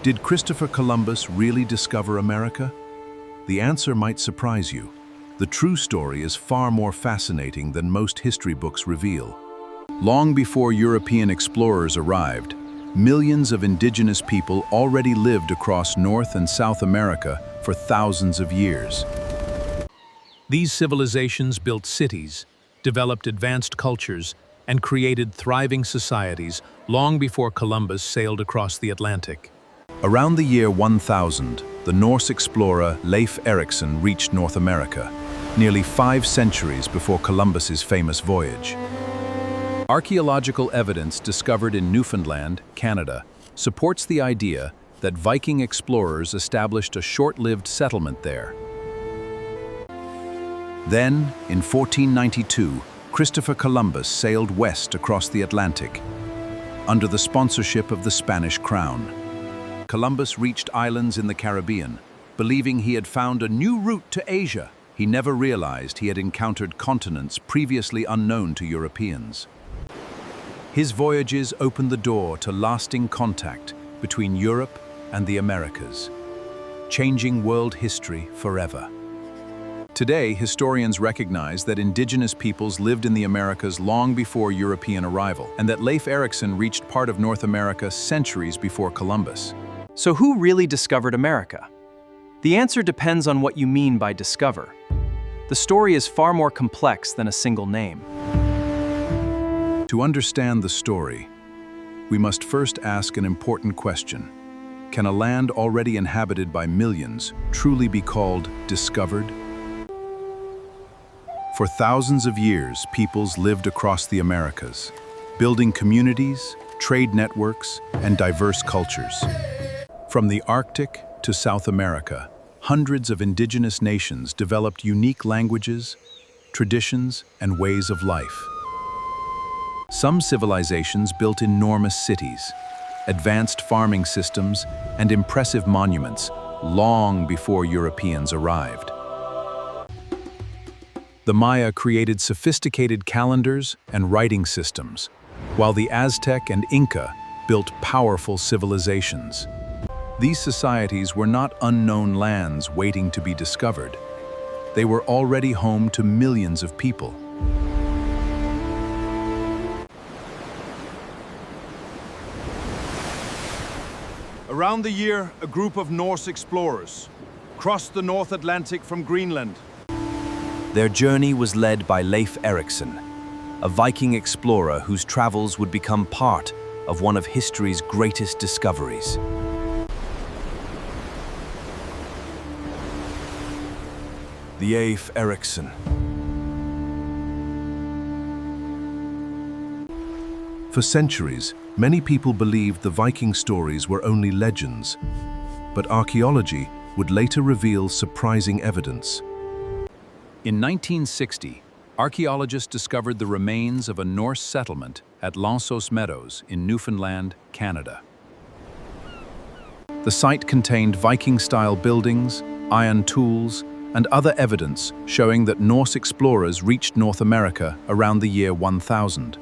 Did Christopher Columbus really discover America? The answer might surprise you. The true story is far more fascinating than most history books reveal. Long before European explorers arrived, millions of indigenous people already lived across North and South America for thousands of years. These civilizations built cities, developed advanced cultures, and created thriving societies long before Columbus sailed across the Atlantic. Around the year 1000, the Norse explorer Leif Erikson reached North America, nearly 5 centuries before Columbus's famous voyage. Archaeological evidence discovered in Newfoundland, Canada, supports the idea that Viking explorers established a short-lived settlement there. Then, in 1492, Christopher Columbus sailed west across the Atlantic, under the sponsorship of the Spanish crown. Columbus reached islands in the Caribbean, believing he had found a new route to Asia. He never realized he had encountered continents previously unknown to Europeans. His voyages opened the door to lasting contact between Europe and the Americas, changing world history forever. Today, historians recognize that indigenous peoples lived in the Americas long before European arrival, and that Leif Erikson reached part of North America centuries before Columbus. So who really discovered America? The answer depends on what you mean by discover. The story is far more complex than a single name. To understand the story, we must first ask an important question. Can a land already inhabited by millions truly be called discovered? For thousands of years, peoples lived across the Americas, building communities, trade networks, and diverse cultures. From the Arctic to South America, hundreds of indigenous nations developed unique languages, traditions, and ways of life. Some civilizations built enormous cities, advanced farming systems, and impressive monuments long before Europeans arrived. The Maya created sophisticated calendars and writing systems, while the Aztec and Inca built powerful civilizations. These societies were not unknown lands waiting to be discovered. They were already home to millions of people. Around the year, a group of Norse explorers crossed the North Atlantic from Greenland. Their journey was led by Leif Erikson, a Viking explorer whose travels would become part of one of history's greatest discoveries. The Leif Erikson. For centuries, many people believed the Viking stories were only legends, but archaeology would later reveal surprising evidence. In 1960, archaeologists discovered the remains of a Norse settlement at Meadows in Newfoundland, Canada. The site contained Viking-style buildings, iron tools, and other evidence showing that Norse explorers reached North America around the year 1000.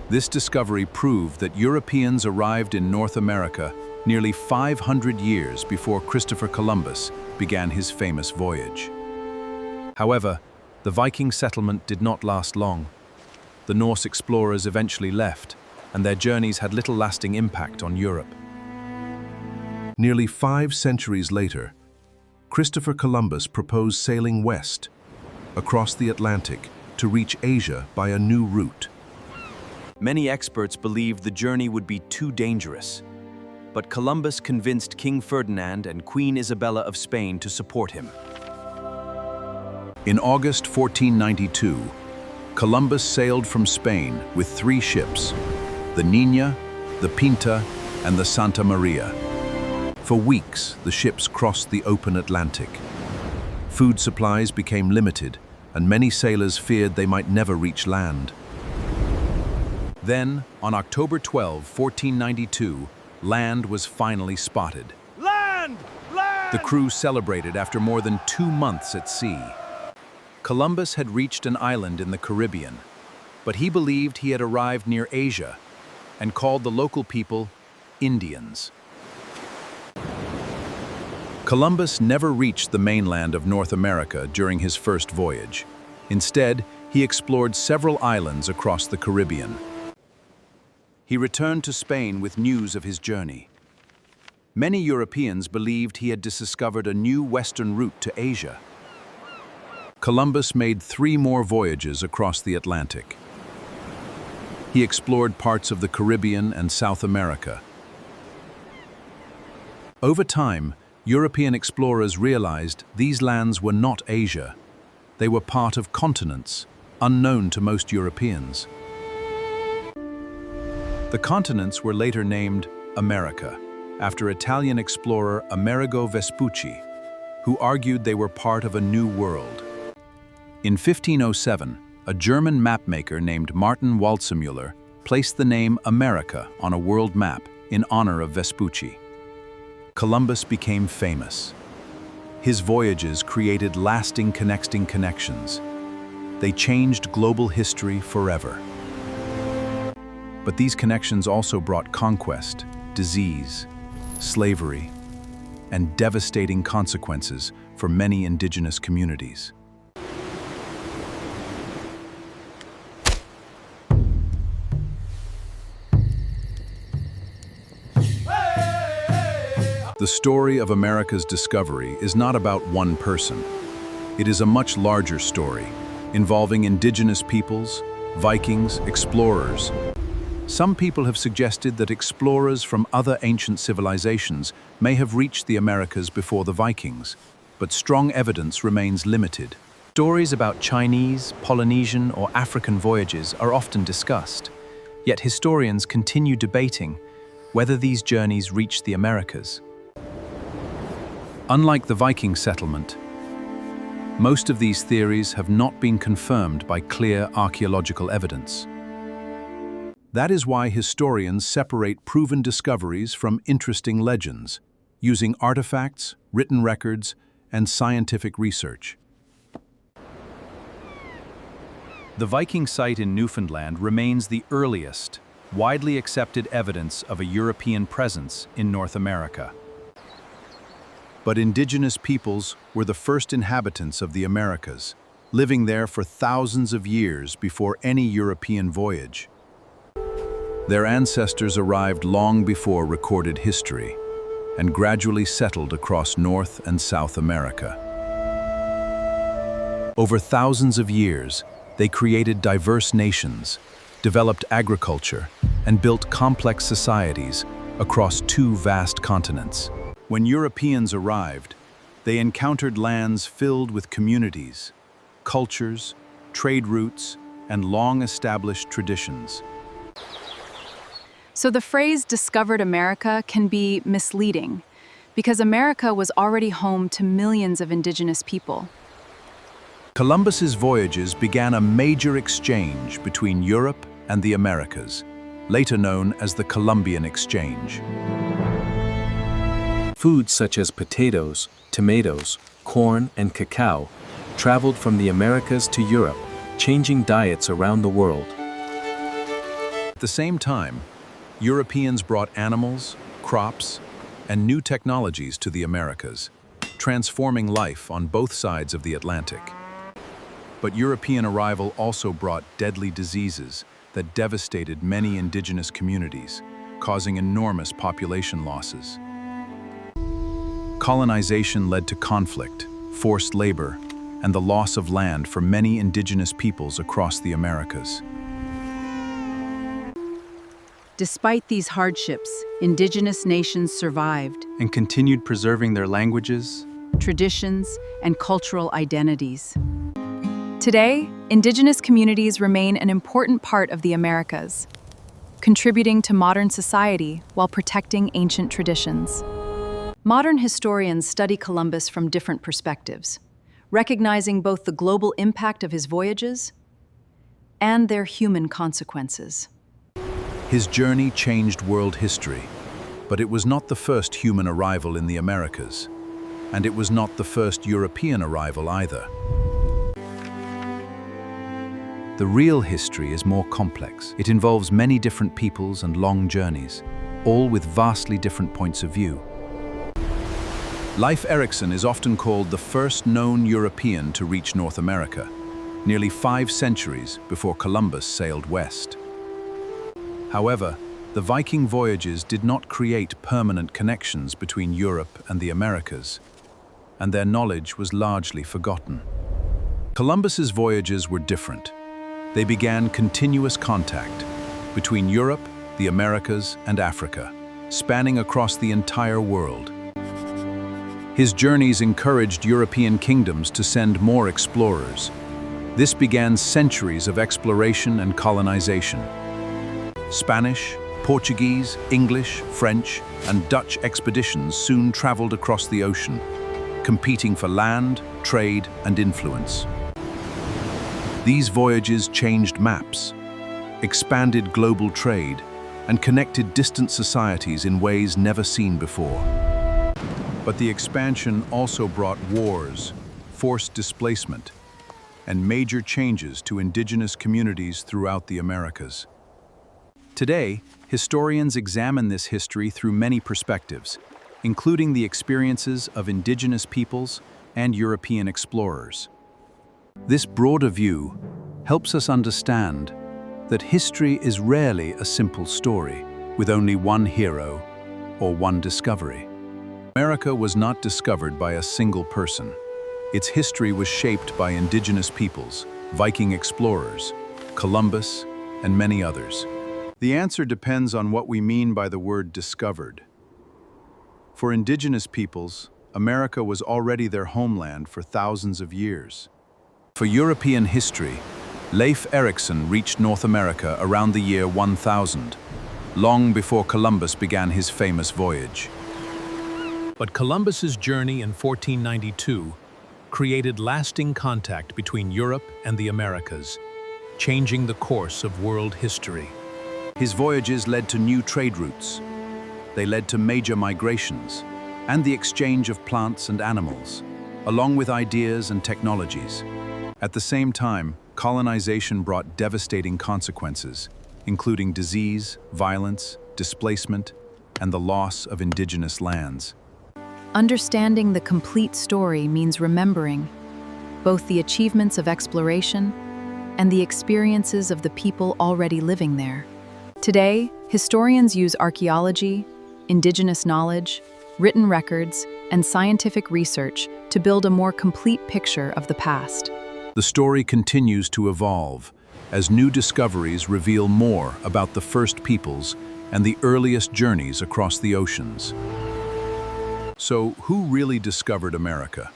This discovery proved that Europeans arrived in North America nearly 500 years before Christopher Columbus began his famous voyage. However, the Viking settlement did not last long. The Norse explorers eventually left, and their journeys had little lasting impact on Europe. Nearly 5 centuries later, Christopher Columbus proposed sailing west, across the Atlantic, to reach Asia by a new route. Many experts believed the journey would be too dangerous, but Columbus convinced King Ferdinand and Queen Isabella of Spain to support him. In August 1492, Columbus sailed from Spain with 3 ships, the Niña, the Pinta, and the Santa Maria. For weeks, the ships crossed the open Atlantic. Food supplies became limited, and many sailors feared they might never reach land. Then, on October 12, 1492, land was finally spotted. Land! Land! The crew celebrated after more than 2 months at sea. Columbus had reached an island in the Caribbean, but he believed he had arrived near Asia and called the local people Indians. Columbus never reached the mainland of North America during his first voyage. Instead, he explored several islands across the Caribbean. He returned to Spain with news of his journey. Many Europeans believed he had discovered a new western route to Asia. Columbus made 3 more voyages across the Atlantic. He explored parts of the Caribbean and South America. Over time, European explorers realized these lands were not Asia. They were part of continents, unknown to most Europeans. The continents were later named America, after Italian explorer Amerigo Vespucci, who argued they were part of a new world. In 1507, a German mapmaker named Martin Waldseemüller placed the name America on a world map in honor of Vespucci. Columbus became famous. His voyages created lasting connecting connections. They changed global history forever. But these connections also brought conquest, disease, slavery, and devastating consequences for many indigenous communities. The story of America's discovery is not about one person. It is a much larger story, involving indigenous peoples, Vikings, explorers. Some people have suggested that explorers from other ancient civilizations may have reached the Americas before the Vikings, but strong evidence remains limited. Stories about Chinese, Polynesian, or African voyages are often discussed, yet historians continue debating whether these journeys reached the Americas. Unlike the Viking settlement, most of these theories have not been confirmed by clear archaeological evidence. That is why historians separate proven discoveries from interesting legends, using artifacts, written records, and scientific research. The Viking site in Newfoundland remains the earliest, widely accepted evidence of a European presence in North America. But indigenous peoples were the first inhabitants of the Americas, living there for thousands of years before any European voyage. Their ancestors arrived long before recorded history and gradually settled across North and South America. Over thousands of years, they created diverse nations, developed agriculture, and built complex societies across 2 vast continents. When Europeans arrived, they encountered lands filled with communities, cultures, trade routes, and long-established traditions. So the phrase "discovered America" can be misleading, because America was already home to millions of indigenous people. Columbus's voyages began a major exchange between Europe and the Americas, later known as the Columbian Exchange. Foods such as potatoes, tomatoes, corn, and cacao traveled from the Americas to Europe, changing diets around the world. At the same time, Europeans brought animals, crops, and new technologies to the Americas, transforming life on both sides of the Atlantic. But European arrival also brought deadly diseases that devastated many indigenous communities, causing enormous population losses. Colonization led to conflict, forced labor, and the loss of land for many indigenous peoples across the Americas. Despite these hardships, indigenous nations survived, And continued preserving their languages, traditions, and cultural identities. Today, indigenous communities remain an important part of the Americas, contributing to modern society while protecting ancient traditions. Modern historians study Columbus from different perspectives, recognizing both the global impact of his voyages and their human consequences. His journey changed world history, but it was not the first human arrival in the Americas, and it was not the first European arrival either. The real history is more complex. It involves many different peoples and long journeys, all with vastly different points of view. Leif Erikson is often called the first known European to reach North America, nearly 5 centuries before Columbus sailed west. However, the Viking voyages did not create permanent connections between Europe and the Americas, and their knowledge was largely forgotten. Columbus's voyages were different. They began continuous contact between Europe, the Americas, and Africa, spanning across the entire world. His journeys encouraged European kingdoms to send more explorers. This began centuries of exploration and colonization. Spanish, Portuguese, English, French, and Dutch expeditions soon traveled across the ocean, competing for land, trade, and influence. These voyages changed maps, expanded global trade, and connected distant societies in ways never seen before. But the expansion also brought wars, forced displacement, and major changes to indigenous communities throughout the Americas. Today, historians examine this history through many perspectives, including the experiences of indigenous peoples and European explorers. This broader view helps us understand that history is rarely a simple story with only one hero or one discovery. America was not discovered by a single person. Its history was shaped by indigenous peoples, Viking explorers, Columbus, and many others. The answer depends on what we mean by the word discovered. For indigenous peoples, America was already their homeland for thousands of years. For European history, Leif Erikson reached North America around the year 1000, long before Columbus began his famous voyage. But Columbus's journey in 1492 created lasting contact between Europe and the Americas, changing the course of world history. His voyages led to new trade routes. They led to major migrations and the exchange of plants and animals, along with ideas and technologies. At the same time, colonization brought devastating consequences, including disease, violence, displacement, and the loss of indigenous lands. Understanding the complete story means remembering both the achievements of exploration and the experiences of the people already living there. Today, historians use archaeology, indigenous knowledge, written records, and scientific research to build a more complete picture of the past. The story continues to evolve as new discoveries reveal more about the first peoples and the earliest journeys across the oceans. So, who really discovered America?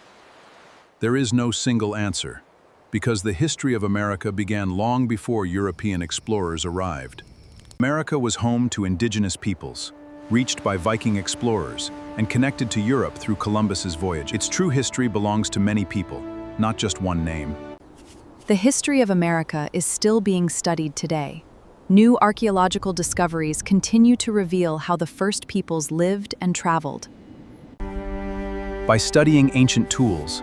There is no single answer, because the history of America began long before European explorers arrived. America was home to indigenous peoples, reached by Viking explorers, and connected to Europe through Columbus's voyage. Its true history belongs to many people, not just one name. The history of America is still being studied today. New archaeological discoveries continue to reveal how the first peoples lived and traveled. By studying ancient tools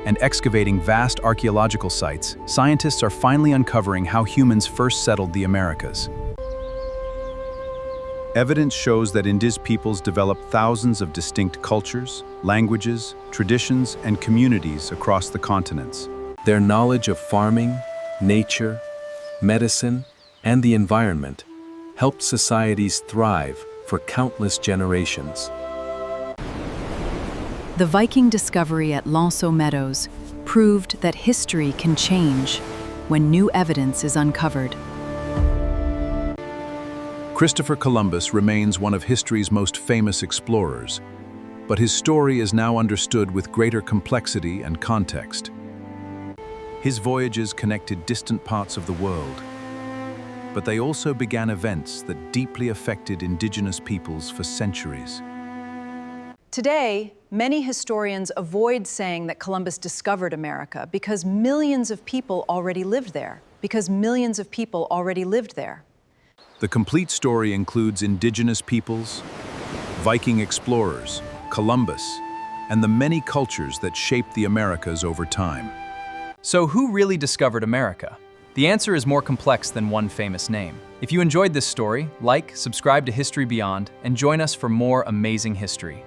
and excavating vast archaeological sites, scientists are finally uncovering how humans first settled the Americas. Evidence shows that indigenous peoples developed thousands of distinct cultures, languages, traditions, and communities across the continents. Their knowledge of farming, nature, medicine, and the environment helped societies thrive for countless generations. The Viking discovery at Meadows proved that history can change when new evidence is uncovered. Christopher Columbus remains one of history's most famous explorers, but his story is now understood with greater complexity and context. His voyages connected distant parts of the world, but they also began events that deeply affected indigenous peoples for centuries. Today, many historians avoid saying that Columbus discovered America because millions of people already lived there. The complete story includes indigenous peoples, Viking explorers, Columbus, and the many cultures that shaped the Americas over time. So who really discovered America? The answer is more complex than one famous name. If you enjoyed this story, like, subscribe to History Beyond, and join us for more amazing history.